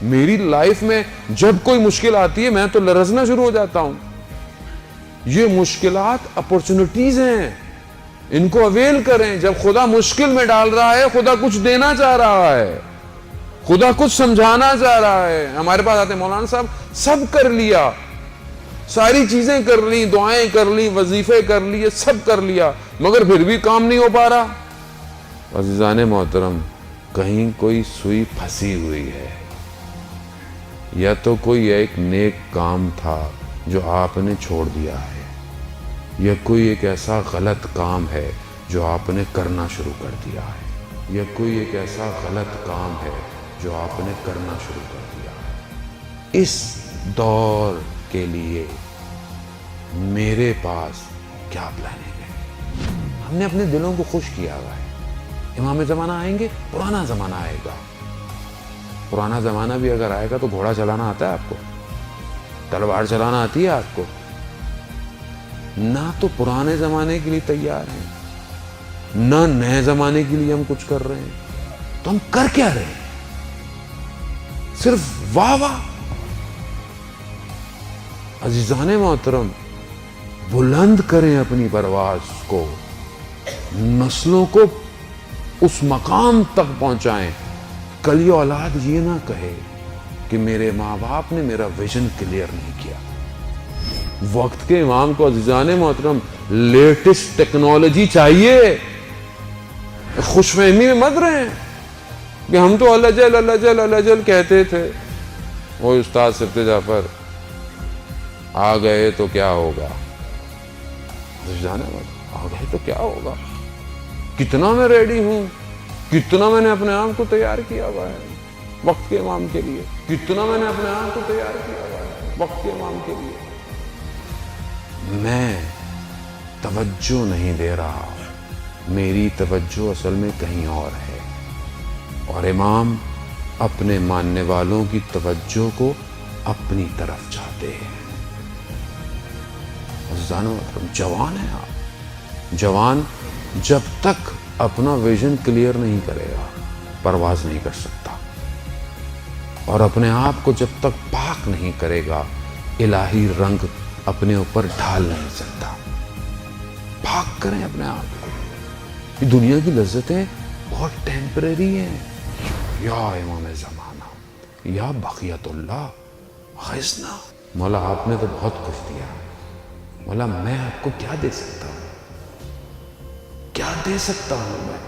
میری لائف میں جب کوئی مشکل آتی ہے میں تو لرزنا شروع ہو جاتا ہوں. یہ مشکلات اپورچونٹیز ہیں, ان کو اویل کریں. جب خدا مشکل میں ڈال رہا ہے, خدا کچھ دینا چاہ رہا ہے, خدا کچھ سمجھانا چاہ رہا ہے. ہمارے پاس آتے ہیں مولانا صاحب, سب کر لیا, ساری چیزیں کر لی, دعائیں کر لی, وظیفے کر لیے, سب کر لیا, مگر پھر بھی کام نہیں ہو پا رہا. عزیزان محترم, کہیں کوئی سوئی پھنسی ہوئی ہے, یا تو کوئی ایک نیک کام تھا جو آپ نے چھوڑ دیا ہے, یا کوئی ایک ایسا غلط کام ہے جو آپ نے کرنا شروع کر دیا ہے, یا کوئی ایک ایسا غلط کام ہے جو آپ نے کرنا شروع کر دیا ہے. اس دور کے لیے میرے پاس کیا پلاننگ ہے؟ ہم نے اپنے دلوں کو خوش کیا ہوا ہے. امام زمانہ آئیں گے, پرانا زمانہ آئے گا. پرانا زمانہ بھی اگر آئے گا تو گھوڑا چلانا آتا ہے آپ کو؟ تلوار چلانا آتی ہے آپ کو؟ نہ تو پرانے زمانے کے لیے تیار ہیں, نہ نئے زمانے کے لیے ہم کچھ کر رہے ہیں. تو ہم کر کیا رہے ہیں؟ صرف واہ واہ. عزیزان محترم, بلند کریں اپنی پرواز کو, نسلوں کو اس مقام تک پہنچائیں. کل یہ اولاد یہ نہ کہے کہ میرے ماں باپ نے میرا ویژن کلیئر نہیں کیا. وقت کے امام کو عزیزان محترم لیٹسٹ ٹیکنالوجی چاہیے. خوش فہمی میں مت رہیں کہ ہم تو اللہ جل اللہ جل اللہ جل کہتے تھے. وہ استاد سبت جعفر آ گئے تو کیا ہوگا؟ عزیزان محترم, آ گئے تو کیا ہوگا؟ کتنا میں ریڈی ہوں, کتنا میں نے اپنے آپ کو تیار کیا ہوا ہے وقت کے امام کے لیے, کتنا میں نے اپنے آپ کو تیار کیا ہوا ہے وقت کے امام کے لیے. میں توجہ نہیں دے رہا, میری توجہ اصل میں کہیں اور ہے, اور امام اپنے ماننے والوں کی توجہ کو اپنی طرف چاہتے ہیں. جوان ہیں آپ, جوان جب تک اپنا ویژن کلیئر نہیں کرے گا پرواز نہیں کر سکتا, اور اپنے آپ کو جب تک پاک نہیں کرے گا الہی رنگ اپنے اوپر ڈھال نہیں سکتا. پاک کریں اپنے آپ کو. یہ دنیا کی لذتیں بہت ٹیمپریری ہیں. یا امام زمانہ, یا بقیت اللہ غیثنا. مولا آپ نے تو بہت کچھ دیا, مولا میں آپ کو کیا دے سکتا ہوں, کیا دے سکتا ہوں میں؟